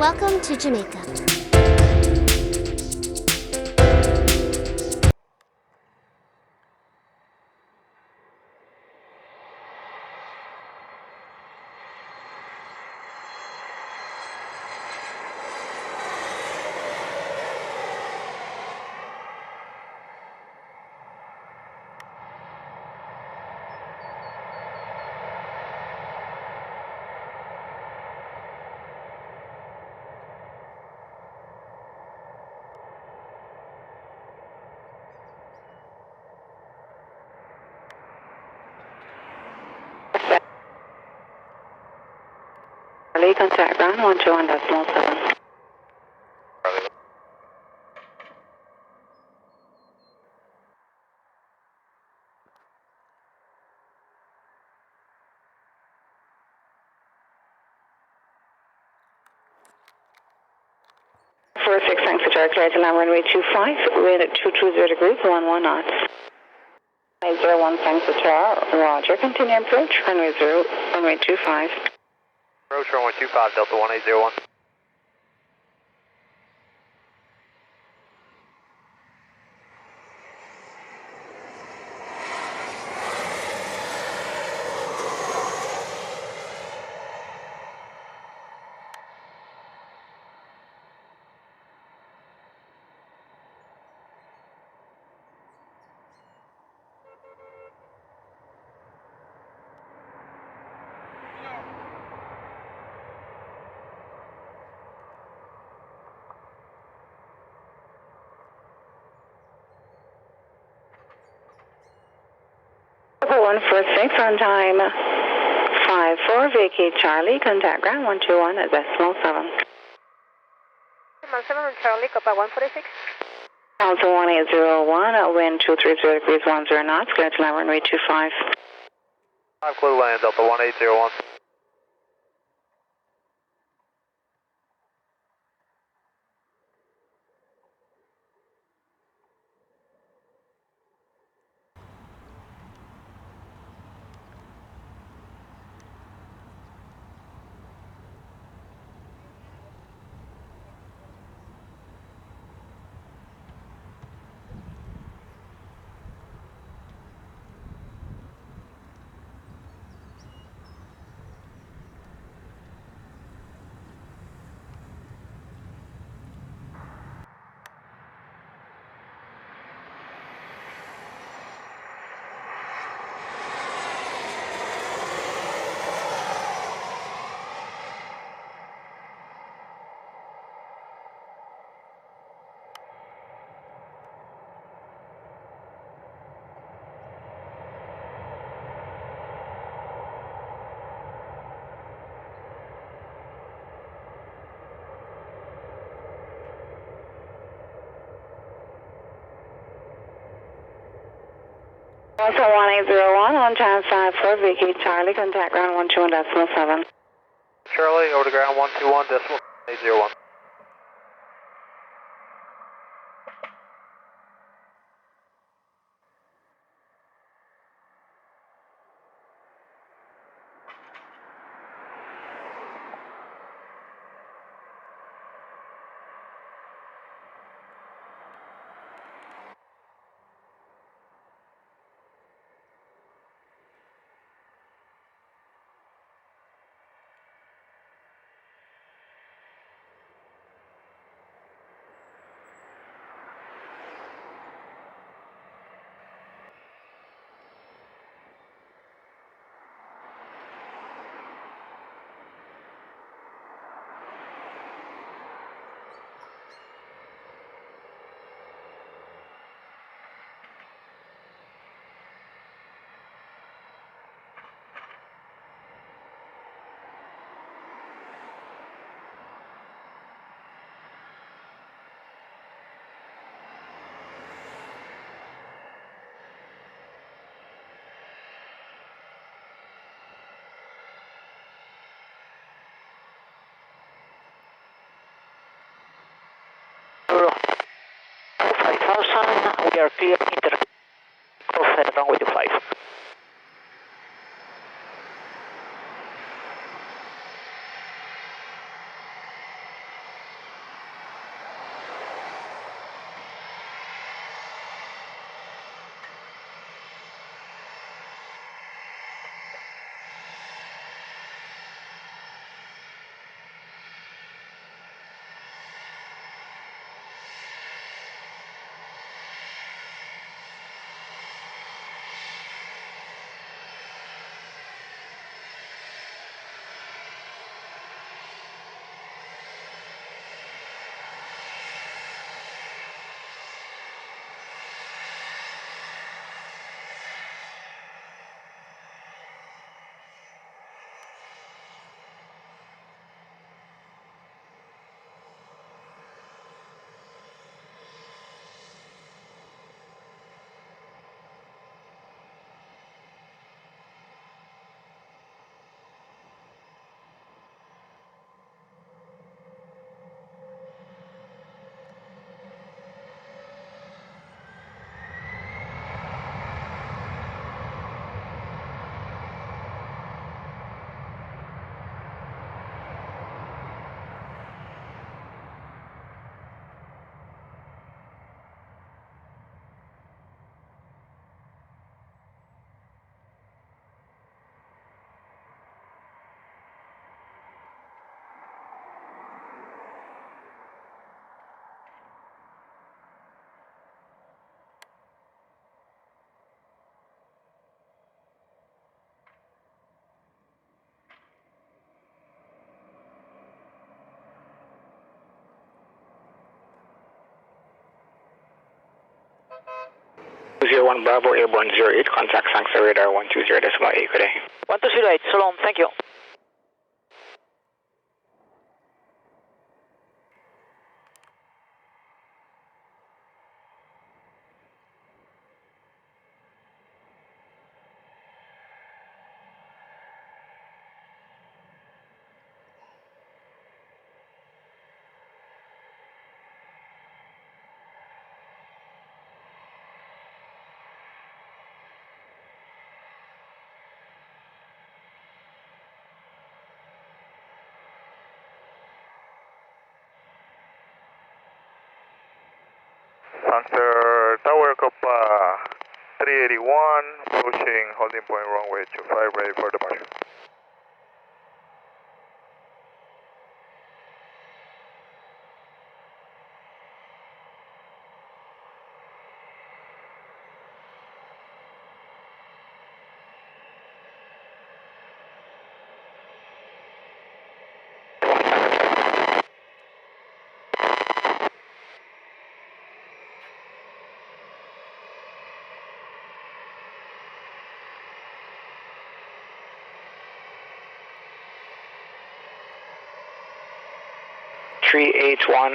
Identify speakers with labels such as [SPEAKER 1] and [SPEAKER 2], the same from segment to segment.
[SPEAKER 1] Welcome to Jamaica.
[SPEAKER 2] Charlie, contact ground 121.7. Four six, thanks for Charlie. Right to land runway 25, wind at 220 degrees, 11 knots. 801, thanks for Charlie. Roger, continue approach, runway 25.
[SPEAKER 3] Approach runway 25, Delta 1801.
[SPEAKER 2] One four six on time 54, vacate Charlie, contact ground 121 at decimal 7.
[SPEAKER 4] 7 Charlie, Copa 146.
[SPEAKER 2] Delta 1801, wind 230 degrees 10 knots, clear to land runway 25.
[SPEAKER 3] 5 clear land, Delta 1801.
[SPEAKER 2] Delta 1801, on time 54, vacate Charlie, contact ground 121 decimal 7.
[SPEAKER 3] Charlie, over to ground 121, decimal 801.
[SPEAKER 5] We are clear inter cross runway 25.
[SPEAKER 1] 01 Bravo, Airborne 08, contact Sangster Radar 120.8, good day.
[SPEAKER 5] 1208, so long, thank you.
[SPEAKER 4] Sangster Tower Copa 381, approaching holding point runway 25, ready for departure.
[SPEAKER 1] Three eight one.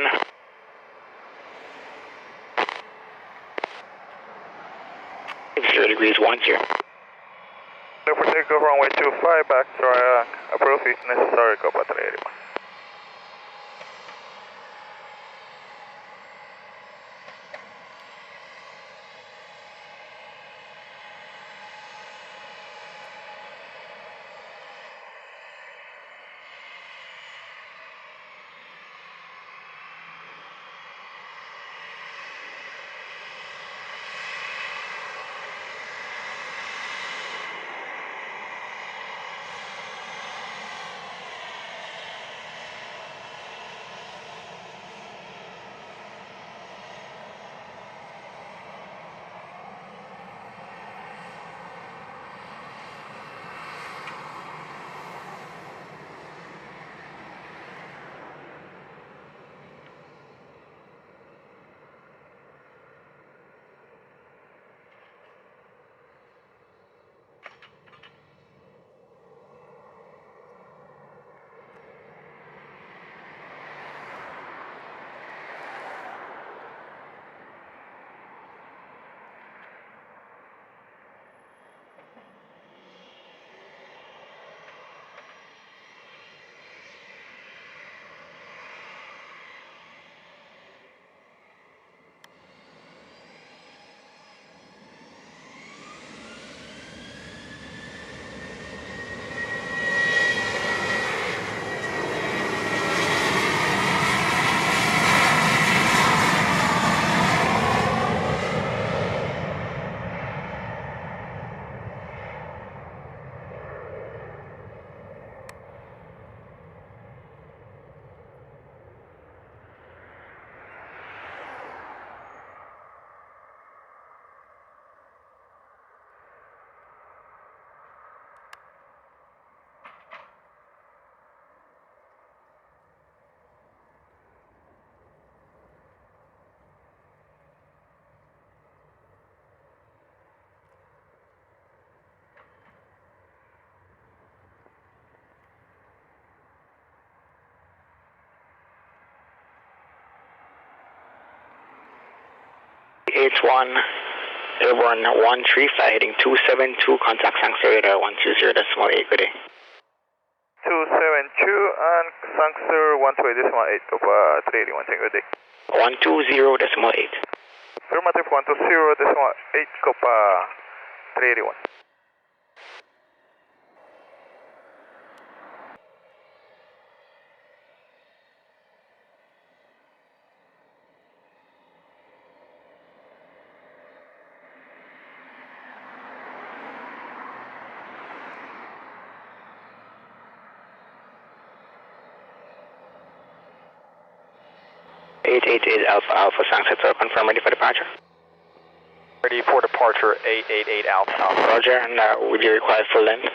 [SPEAKER 1] 0 degrees 10.
[SPEAKER 4] For takeoff runway 25, back track, approve if necessary, Copa 381.
[SPEAKER 1] H1, Airborne 135, heading 272, contact Sangster Radar 120.8, good day.
[SPEAKER 4] 272 and Sangster 120.8, Copa 381, good day.
[SPEAKER 1] 120.8.
[SPEAKER 4] Affirmative 120.8, Copa 381.
[SPEAKER 1] Alpha Alpha Sangster Tower, confirm ready for departure.
[SPEAKER 3] Ready for departure, 888 Alpha Alpha.
[SPEAKER 1] Roger, and would you require full length?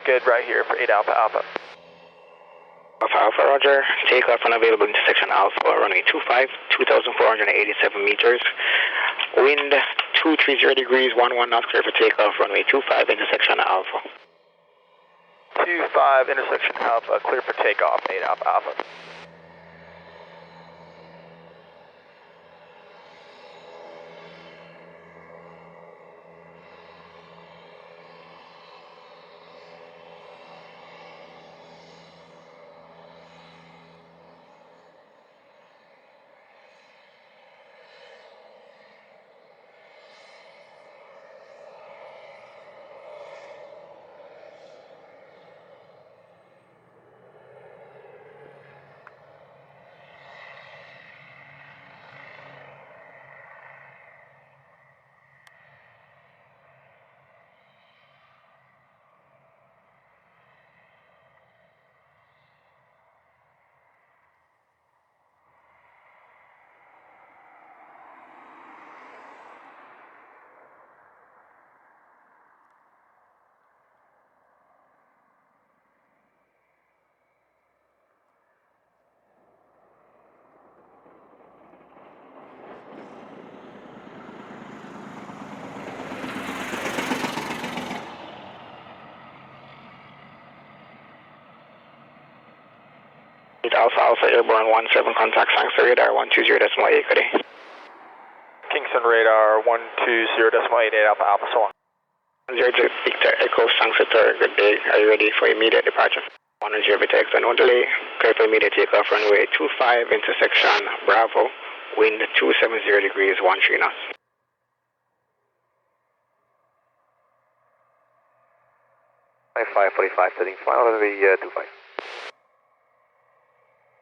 [SPEAKER 3] Good, right here for 8 Alpha Alpha.
[SPEAKER 1] Alpha Alpha, Roger. Takeoff on available intersection Alpha, runway 25, 2,487 meters. Wind 230 degrees, 11 knots, clear for takeoff, runway 25, intersection Alpha.
[SPEAKER 3] 25, intersection Alpha, clear for takeoff, 8 Alpha Alpha.
[SPEAKER 1] Alpha Alpha Airborne 17, contact Sangster radar 120.8, good day.
[SPEAKER 3] Kingston radar 120.88 Alpha Alpha, so on.
[SPEAKER 1] 10 Victor Echo Sangster, good day. Are you ready for immediate departure? 10 Victor Echo, no delay. Clear for immediate takeoff, runway 25, intersection Bravo, wind 270 degrees, 13 knots.
[SPEAKER 3] My 545, setting final, runway 25.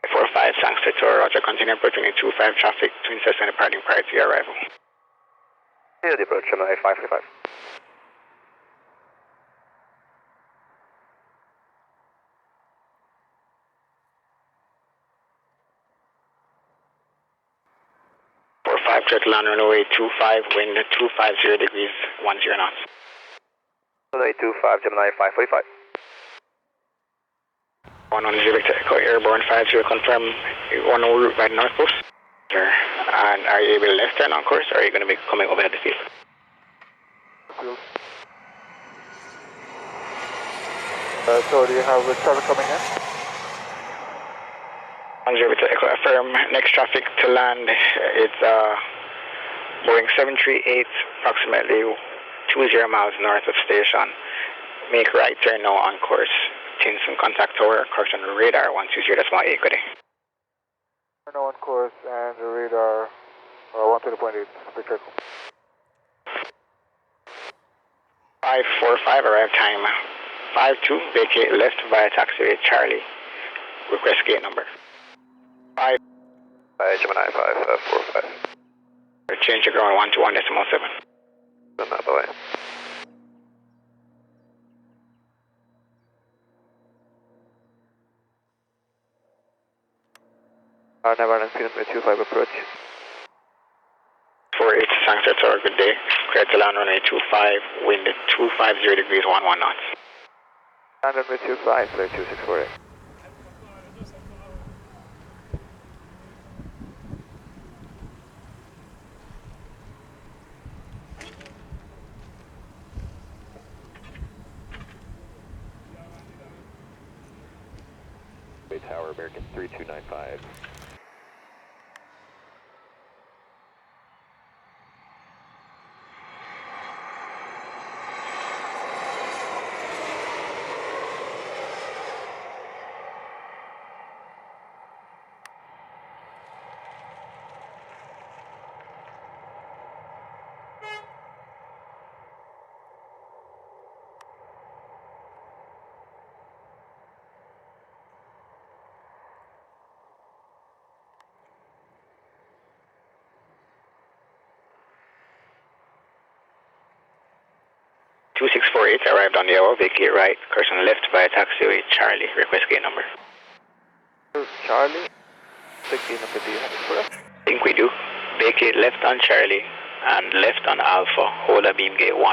[SPEAKER 1] 45, Sangster Tower, Roger, continue approaching 25 traffic to intercept departing prior to your arrival.
[SPEAKER 3] Yeah, the approach, Gemini 545.
[SPEAKER 1] Clear to land runway 25, wind 250 degrees, 10 knots.
[SPEAKER 3] Runway 25, Gemini 545.
[SPEAKER 1] 10 Victor Echo Airborne 50, confirm on route by the North Coast. Sure. And are you able to left turn on course, or are you going to be coming over at the field?
[SPEAKER 4] So do you have the traffic coming in?
[SPEAKER 1] 10 Victor Echo, affirm next traffic to land. It's Boeing 738, approximately 20 miles north of station. Make right turn now on course. Tinson contact tower, correction radar 120.8, good day.
[SPEAKER 4] No on course and the radar 120.8, Victor Echo.
[SPEAKER 1] 545 arrive time 52, vacate left via taxiway Charlie. Request gate number 5.
[SPEAKER 3] Gemini 545.
[SPEAKER 1] Change your ground 121.7.
[SPEAKER 3] Send that away. Neverland Field 25 approach.
[SPEAKER 1] 48 Sangster Tower, good day. Clear to land runway 25, wind 250 degrees, 11 knots.
[SPEAKER 3] And runway 25, flight 2648.
[SPEAKER 6] Tower, American 3295.
[SPEAKER 1] Arrived on the hour, vacate right, correction left via taxiway Charlie. Request gate number.
[SPEAKER 3] Charlie? The gate number do you have it for us?
[SPEAKER 1] I think we do. Vacate left on Charlie and left on Alpha. Hold a beam gate 15.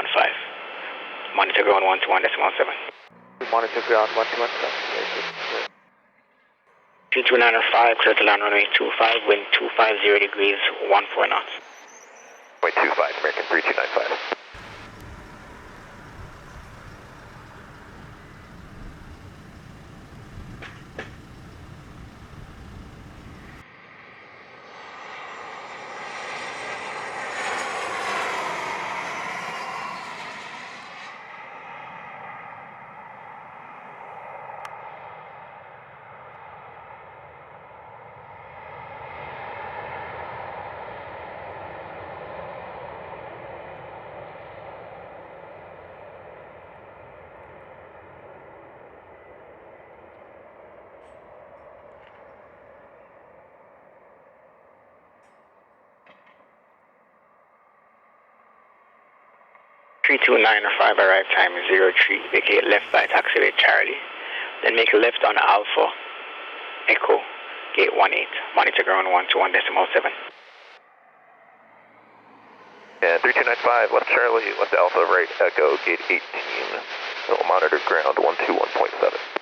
[SPEAKER 1] Monitor ground 121.7.
[SPEAKER 3] Monitor ground 121.7.
[SPEAKER 1] 3295, clear to land runway 25, wind 250 degrees, 14 knots.
[SPEAKER 6] .25, American 3295.
[SPEAKER 1] Three two nine five arrive time is 03. Vacate left by taxiway Charlie. Then make a left on Alpha Echo Gate 18. Monitor ground 121.7.
[SPEAKER 6] And 3295, left Charlie, left Alpha, right Echo, Gate 18. So monitor ground 121.7.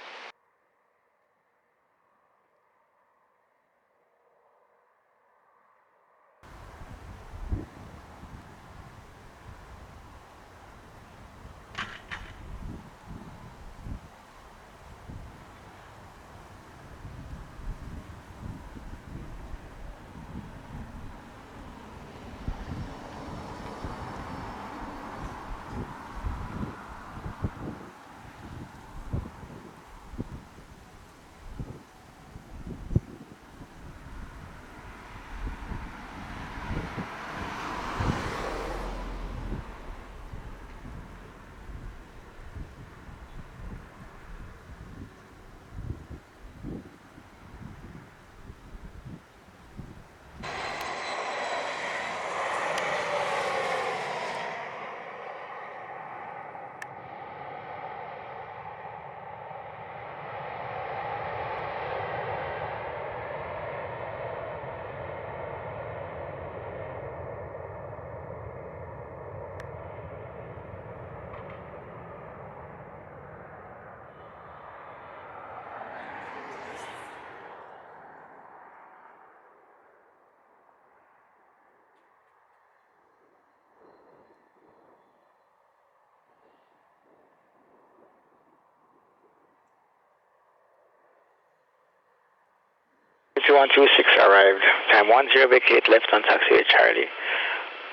[SPEAKER 1] Two one two six arrived. Time 10 vacate left on taxiway Charlie.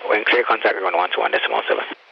[SPEAKER 1] When clear contact ground 121.7.